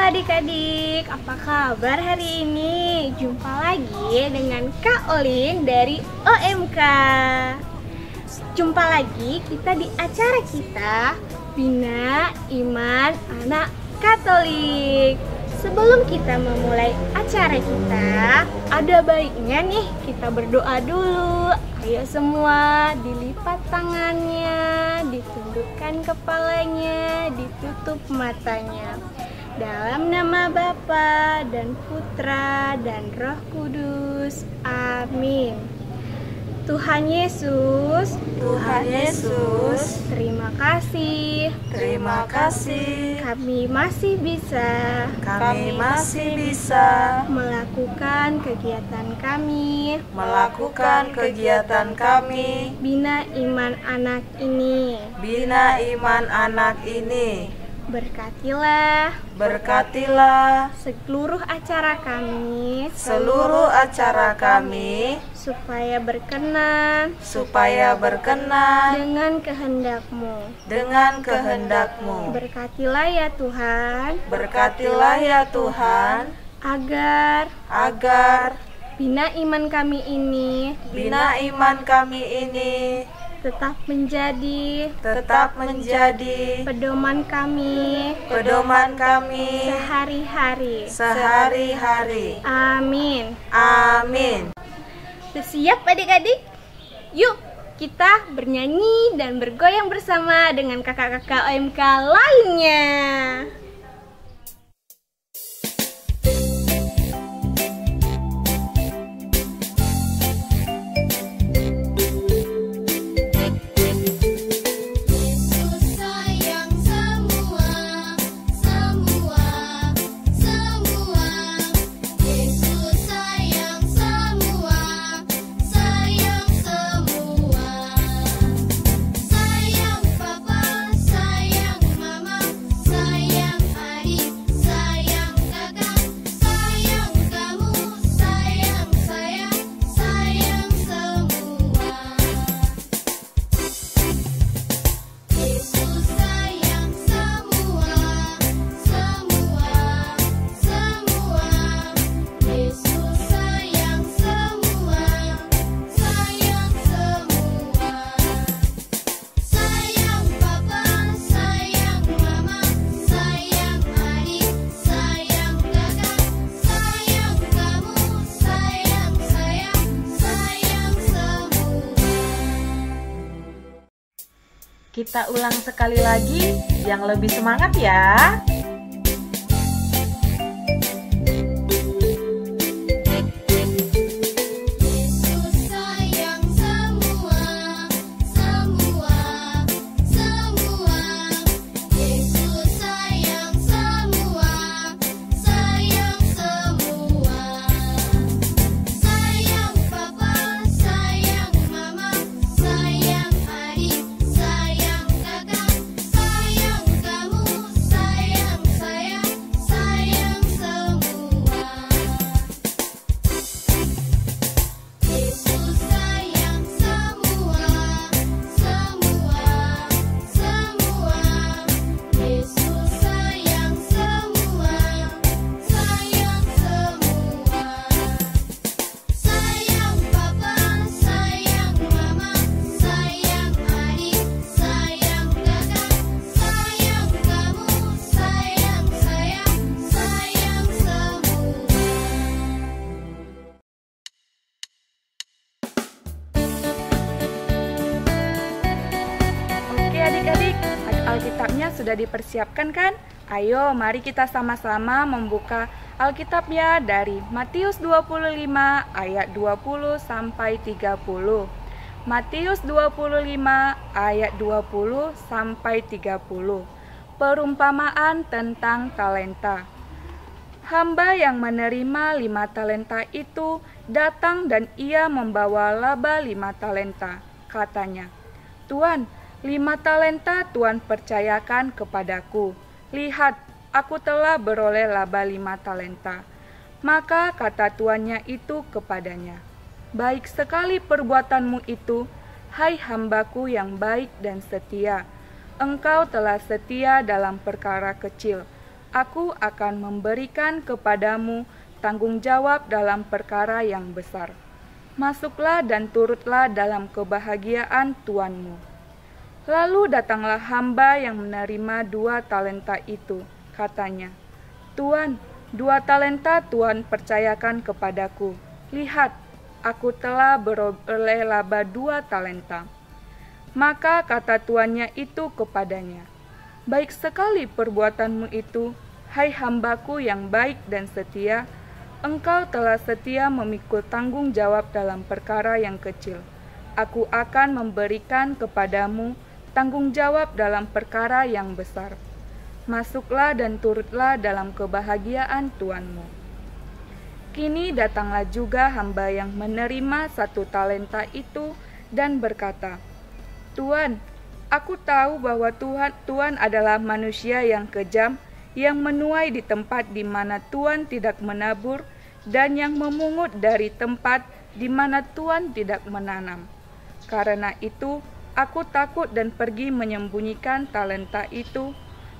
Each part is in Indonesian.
adik-adik, apa kabar hari ini? Jumpa lagi dengan Kak Olin dari OMK. Jumpa lagi kita di acara kita Bina Iman Anak Katolik. Sebelum kita memulai acara kita, ada baiknya nih kita berdoa dulu. Ayo semua, dilipat tangannya, ditundukkan kepalanya, ditutup matanya. Dalam nama Bapa dan Putra dan Roh Kudus. Amin. Tuhan Yesus, terima kasih. Kami masih bisa melakukan kegiatan kami. Bina Iman Anak ini. Berkatilah seluruh acara kami supaya berkenan dengan kehendak-Mu. Berkatilah ya Tuhan, agar Bina Iman kami ini tetap menjadi pedoman kami sehari-hari. Amin. Siap adik-adik? Yuk kita bernyanyi dan bergoyang bersama dengan kakak-kakak OMK lainnya. Kita ulang sekali lagi, yang lebih semangat ya. Adik-adik, Alkitabnya sudah dipersiapkan kan? Ayo mari kita sama-sama membuka Alkitabnya dari Matius 25 ayat 20 sampai 30. Matius 25 ayat 20 sampai 30. Perumpamaan tentang talenta. Hamba yang menerima 5 talenta itu datang dan ia membawa laba 5 talenta. Katanya, "Tuan, 5 talenta Tuhan percayakan kepadaku. Lihat, aku telah beroleh laba 5 talenta." Maka kata tuannya itu kepadanya, "Baik sekali perbuatanmu itu, hai hambaku yang baik dan setia. Engkau telah setia dalam perkara kecil. aku akan memberikan kepadamu tanggung jawab dalam perkara yang besar. Masuklah dan turutlah dalam kebahagiaan tuanmu. Lalu datanglah hamba yang menerima 2 talenta itu. Katanya, Tuan, 2 talenta Tuan percayakan kepadaku. Lihat, aku telah beroleh laba 2 talenta. Maka kata tuannya itu kepadanya, baik sekali perbuatanmu itu, hai hambaku yang baik dan setia. Engkau telah setia memikul tanggung jawab dalam perkara yang kecil. Aku akan memberikan kepadamu tanggung jawab dalam perkara yang besar. Masuklah dan turutlah dalam kebahagiaan tuanmu. Kini datanglah juga hamba yang menerima 1 talenta itu dan berkata, Tuan, aku tahu bahwa Tuan adalah manusia yang kejam, yang menuai di tempat di mana Tuan tidak menabur, dan yang memungut dari tempat di mana Tuan tidak menanam. Karena itu, aku takut dan pergi menyembunyikan talenta itu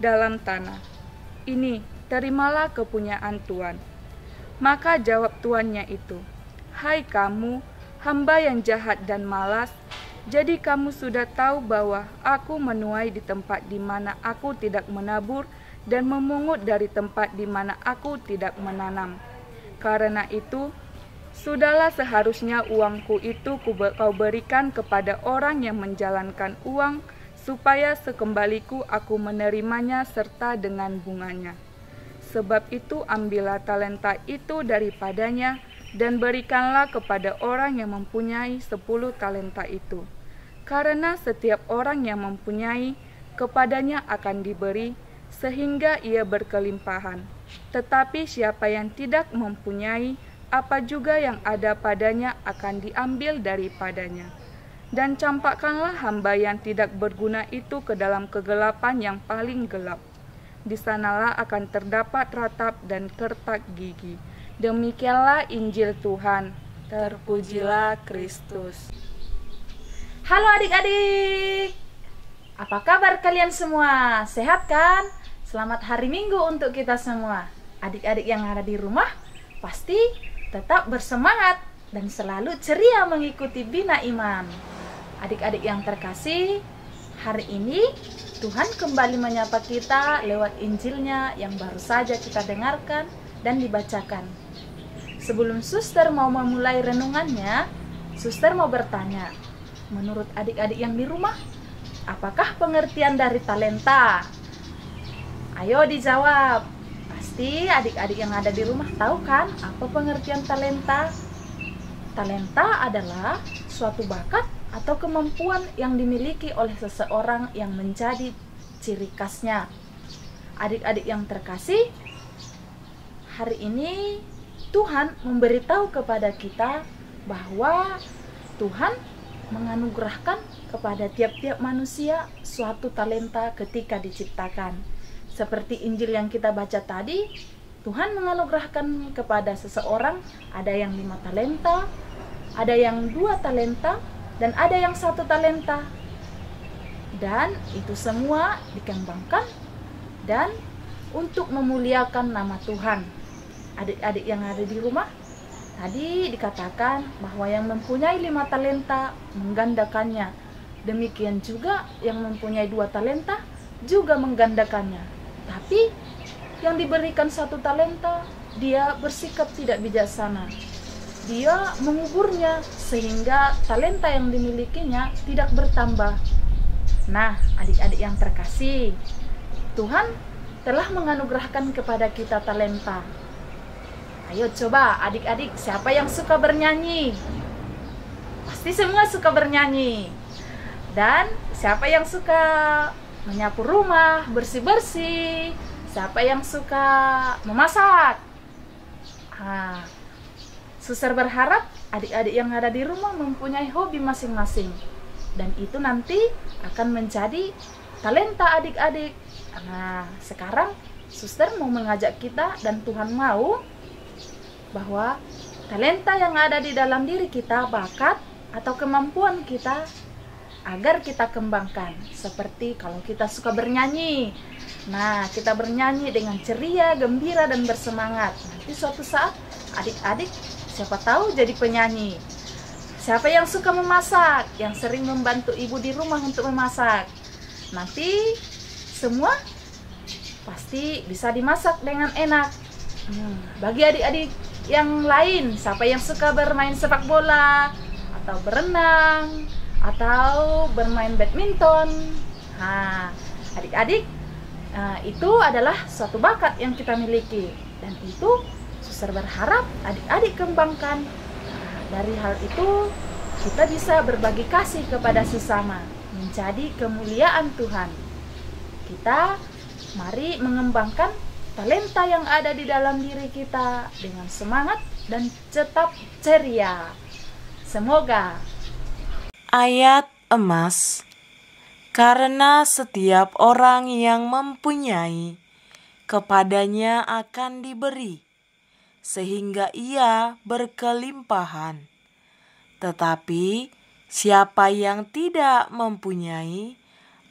dalam tanah. Ini, terimalah kepunyaan Tuan. Maka jawab tuannya itu, hai kamu, hamba yang jahat dan malas, jadi kamu sudah tahu bahwa aku menuai di tempat di mana aku tidak menabur dan memungut dari tempat di mana aku tidak menanam. Karena itu, sudahlah seharusnya uangku itu kau berikan kepada orang yang menjalankan uang, supaya sekembaliku aku menerimanya serta dengan bunganya. Sebab itu ambillah talenta itu daripadanya dan berikanlah kepada orang yang mempunyai 10 talenta itu. Karena setiap orang yang mempunyai, kepadanya akan diberi, sehingga ia berkelimpahan. Tetapi siapa yang tidak mempunyai, apa juga yang ada padanya akan diambil daripadanya. Dan campakkanlah hamba yang tidak berguna itu ke dalam kegelapan yang paling gelap. Di sanalah akan terdapat ratap dan kertak gigi. Demikianlah Injil Tuhan. Terpujilah Kristus. Halo adik-adik, apa kabar kalian semua? Sehat kan? Selamat hari Minggu untuk kita semua. Adik-adik yang ada di rumah pasti tetap bersemangat dan selalu ceria mengikuti Bina Iman. Adik-adik yang terkasih, hari ini Tuhan kembali menyapa kita lewat Injilnya yang baru saja kita dengarkan dan dibacakan. Sebelum suster mau memulai renungannya, suster mau bertanya, menurut adik-adik yang di rumah, apakah pengertian dari talenta? Ayo dijawab. Pasti adik-adik yang ada di rumah tahu kan apa pengertian talenta? Talenta adalah suatu bakat atau kemampuan yang dimiliki oleh seseorang yang menjadi ciri khasnya. Adik-adik yang terkasih, hari ini Tuhan memberitahu kepada kita bahwa Tuhan menganugerahkan kepada tiap-tiap manusia suatu talenta ketika diciptakan. Seperti Injil yang kita baca tadi, Tuhan menganugerahkan kepada seseorang ada yang 5 talenta, ada yang 2 talenta, dan ada yang 1 talenta. Dan itu semua dikembangkan dan untuk memuliakan nama Tuhan. Adik-adik yang ada di rumah, tadi dikatakan bahwa yang mempunyai 5 talenta menggandakannya. Demikian juga yang mempunyai 2 talenta juga menggandakannya. Tapi yang diberikan 1 talenta, dia bersikap tidak bijaksana. Dia menguburnya sehingga talenta yang dimilikinya tidak bertambah. Nah, adik-adik yang terkasih, Tuhan telah menganugerahkan kepada kita talenta. Ayo coba adik-adik, siapa yang suka bernyanyi? Pasti semua suka bernyanyi. Dan siapa yang suka menyapu rumah, bersih-bersih? Siapa yang suka memasak? Suster berharap adik-adik yang ada di rumah mempunyai hobi masing-masing. Dan itu nanti akan menjadi talenta adik-adik. Nah, sekarang suster mau mengajak kita dan Tuhan mau bahwa talenta yang ada di dalam diri kita, bakat atau kemampuan kita agar kita kembangkan. Seperti kalau kita suka bernyanyi, nah kita bernyanyi dengan ceria, gembira, dan bersemangat. Nanti suatu saat adik-adik siapa tahu jadi penyanyi. Siapa yang suka memasak, yang sering membantu ibu di rumah untuk memasak, nanti semua pasti bisa dimasak dengan enak. Bagi adik-adik yang lain, siapa yang suka bermain sepak bola atau berenang atau bermain badminton, adik-adik, itu adalah suatu bakat yang kita miliki, dan itu Suster berharap adik-adik kembangkan. Dari hal itu kita bisa berbagi kasih kepada sesama, menjadi kemuliaan Tuhan. Kita mari mengembangkan talenta yang ada di dalam diri kita dengan semangat dan tetap ceria. Semoga ayat emas, karena setiap orang yang mempunyai, kepadanya akan diberi, sehingga ia berkelimpahan. Tetapi siapa yang tidak mempunyai,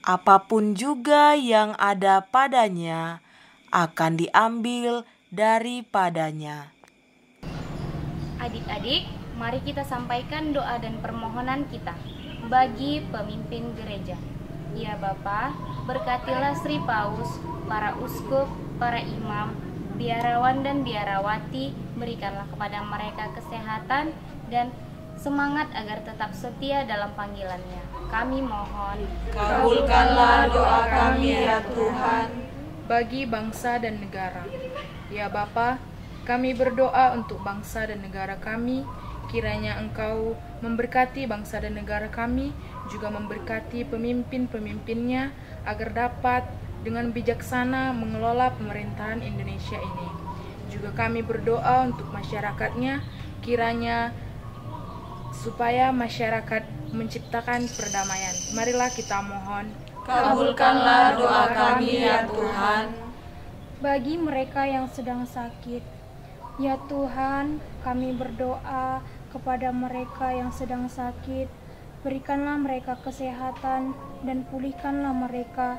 apapun juga yang ada padanya akan diambil daripadanya. Adik-adik, mari kita sampaikan doa dan permohonan kita bagi pemimpin gereja. Ya Bapa, berkatilah Sri Paus, para uskup, para imam, biarawan dan biarawati, berikanlah kepada mereka kesehatan dan semangat agar tetap setia dalam panggilannya. Kami mohon, Kabulkanlah doa kami ya Tuhan. Bagi bangsa dan negara. Ya Bapa, kami berdoa untuk bangsa dan negara kami. Kiranya Engkau memberkati bangsa dan negara kami, juga memberkati pemimpin-pemimpinnya agar dapat dengan bijaksana mengelola pemerintahan Indonesia ini. Juga kami berdoa untuk masyarakatnya, kiranya supaya masyarakat menciptakan perdamaian. Marilah kita mohon. Kabulkanlah doa kami ya Tuhan. Bagi mereka yang sedang sakit, ya Tuhan, kami berdoa kepada mereka yang sedang sakit. Berikanlah mereka kesehatan dan pulihkanlah mereka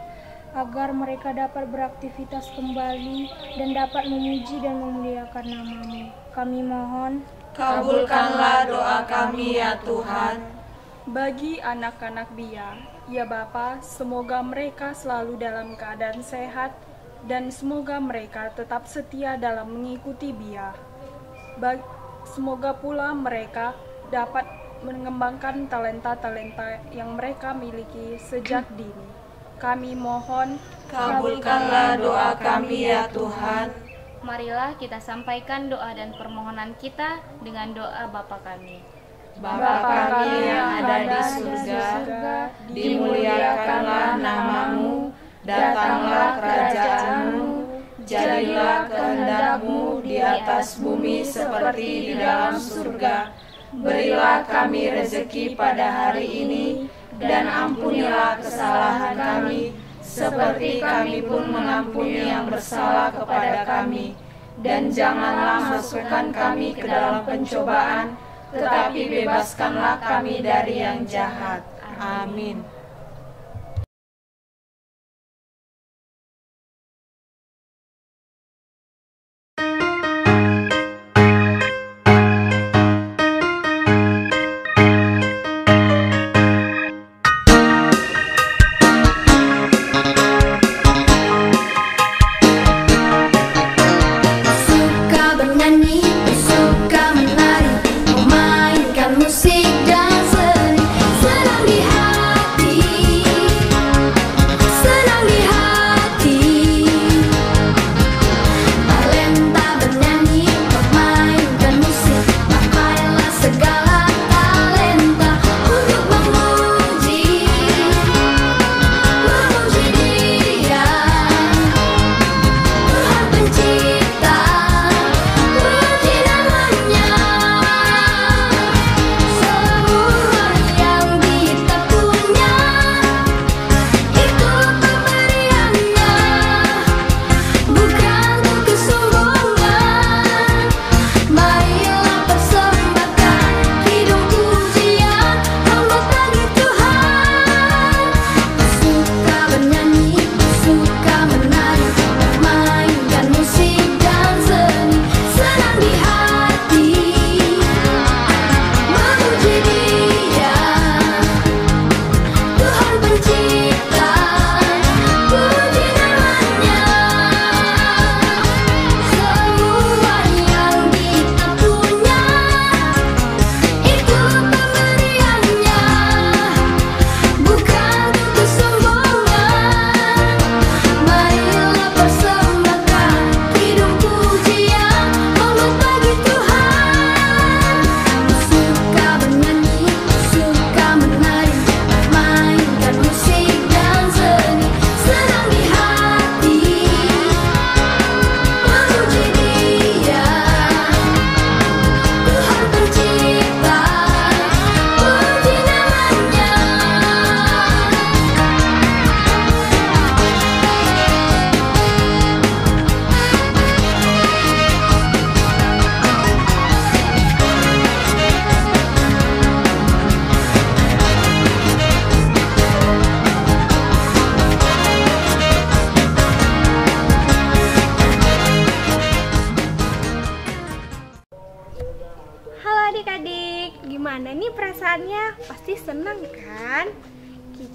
agar mereka dapat beraktivitas kembali dan dapat memuji dan memuliakan nama-Mu. Kami mohon, Kabulkanlah doa kami ya Tuhan. Bagi anak-anak BIA, ya Bapa, semoga mereka selalu dalam keadaan sehat dan semoga mereka tetap setia dalam mengikuti BIA. Semoga pula mereka dapat mengembangkan talenta-talenta yang mereka miliki sejak dini. Kami mohon, Kabulkanlah doa kami ya Tuhan. marilah kita sampaikan doa dan permohonan kita dengan doa Bapa kami. Bapa kami yang ada di surga, dimuliakanlah nama-Mu, datanglah kerajaan-Mu, jadilah kehendak-Mu di atas bumi seperti di dalam surga. Berilah kami rezeki pada hari ini, dan ampunilah kesalahan kami, seperti kami pun mengampuni yang bersalah kepada kami. Dan janganlah masukkan kami ke dalam pencobaan, tetapi bebaskanlah kami dari yang jahat. Amin. Suka bernyanyi, suka menari, memainkan musik dan seni, senang di hati.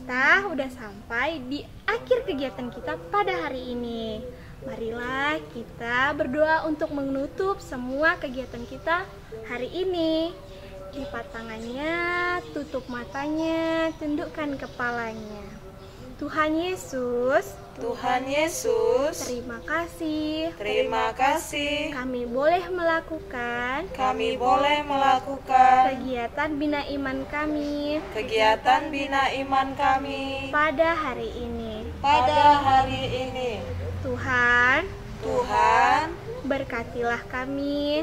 kita udah sampai di akhir kegiatan kita pada hari ini. Marilah kita berdoa untuk menutup semua kegiatan kita hari ini. Lipat tangannya, tutup matanya, tundukkan kepalanya. Tuhan Yesus, terima kasih. Kami boleh melakukan kegiatan bina iman kami pada hari ini. Tuhan, berkatilah kami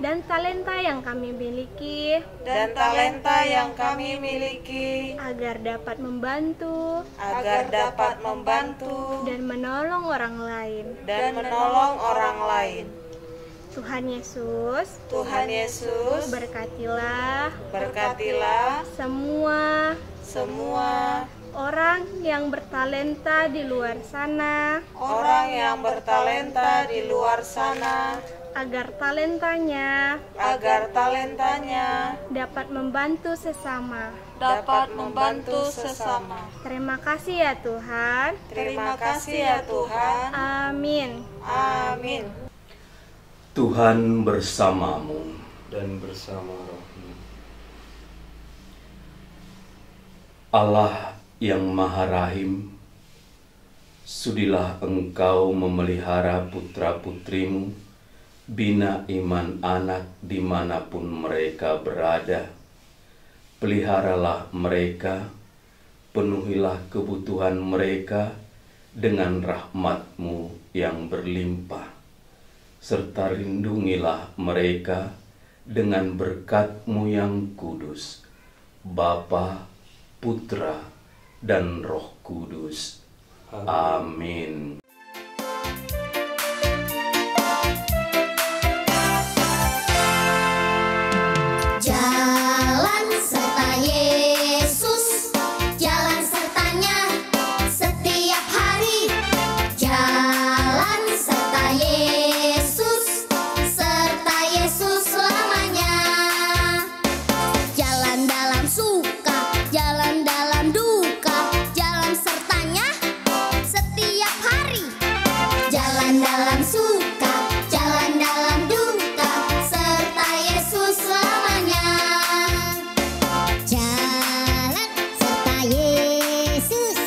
dan talenta yang kami miliki agar dapat membantu dan menolong orang lain. Tuhan Yesus, berkatilah semua orang yang bertalenta di luar sana, agar talentanya dapat membantu sesama. Terima kasih ya Tuhan. Amin. Tuhan bersamamu dan bersama rohmu. Allah yang Maha Rahim, sudilah Engkau memelihara putra-putrimu, bina iman anak dimanapun mereka berada. Peliharalah mereka, penuhilah kebutuhan mereka dengan rahmat-Mu yang berlimpah, serta lindungilah mereka dengan berkat-Mu yang kudus, Bapa, Putra, dan Roh Kudus. Amin. Jalan serta Yesus, jalan sertanya setiap hari. Jalan serta Yesus selamanya. Jalan dalam suka, jalan dalam duka, jalan sertanya setiap hari. Jalan dalam suka, jalan dalam duka, serta Yesus selamanya. Jalan serta Yesus,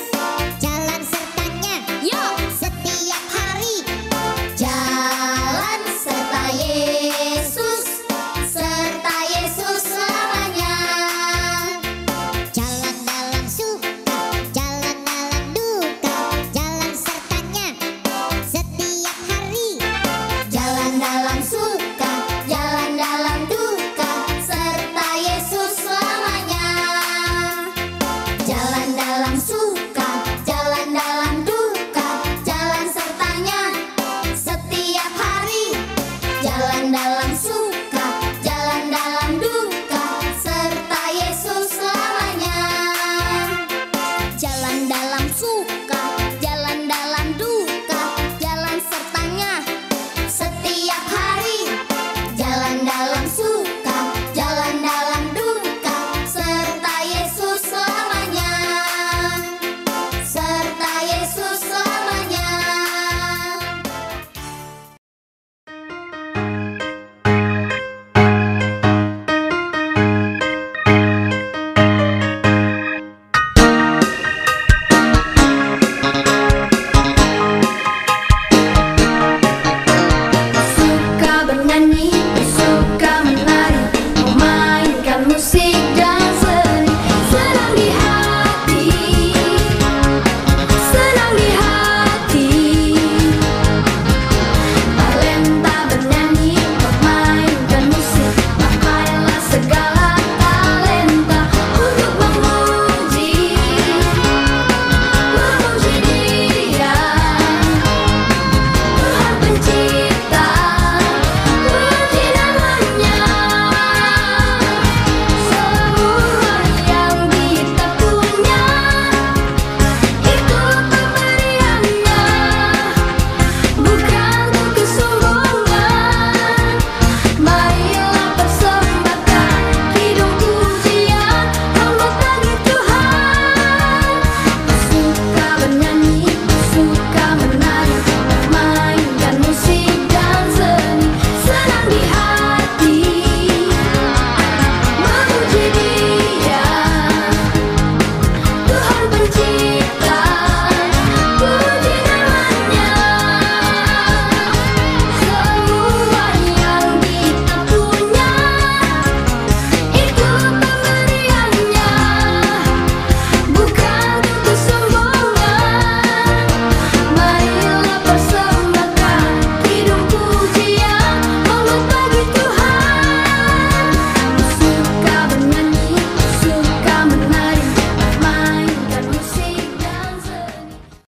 jalan sertanya, yuk setiap hari. Jalan serta Yesus selamanya. Jalan dalam suka, jalan dalam duka, jalan sertanya setiap hari. Jalan dalam suka, jalan dalam duka, serta Yesus selamanya. Jalan dalam suka.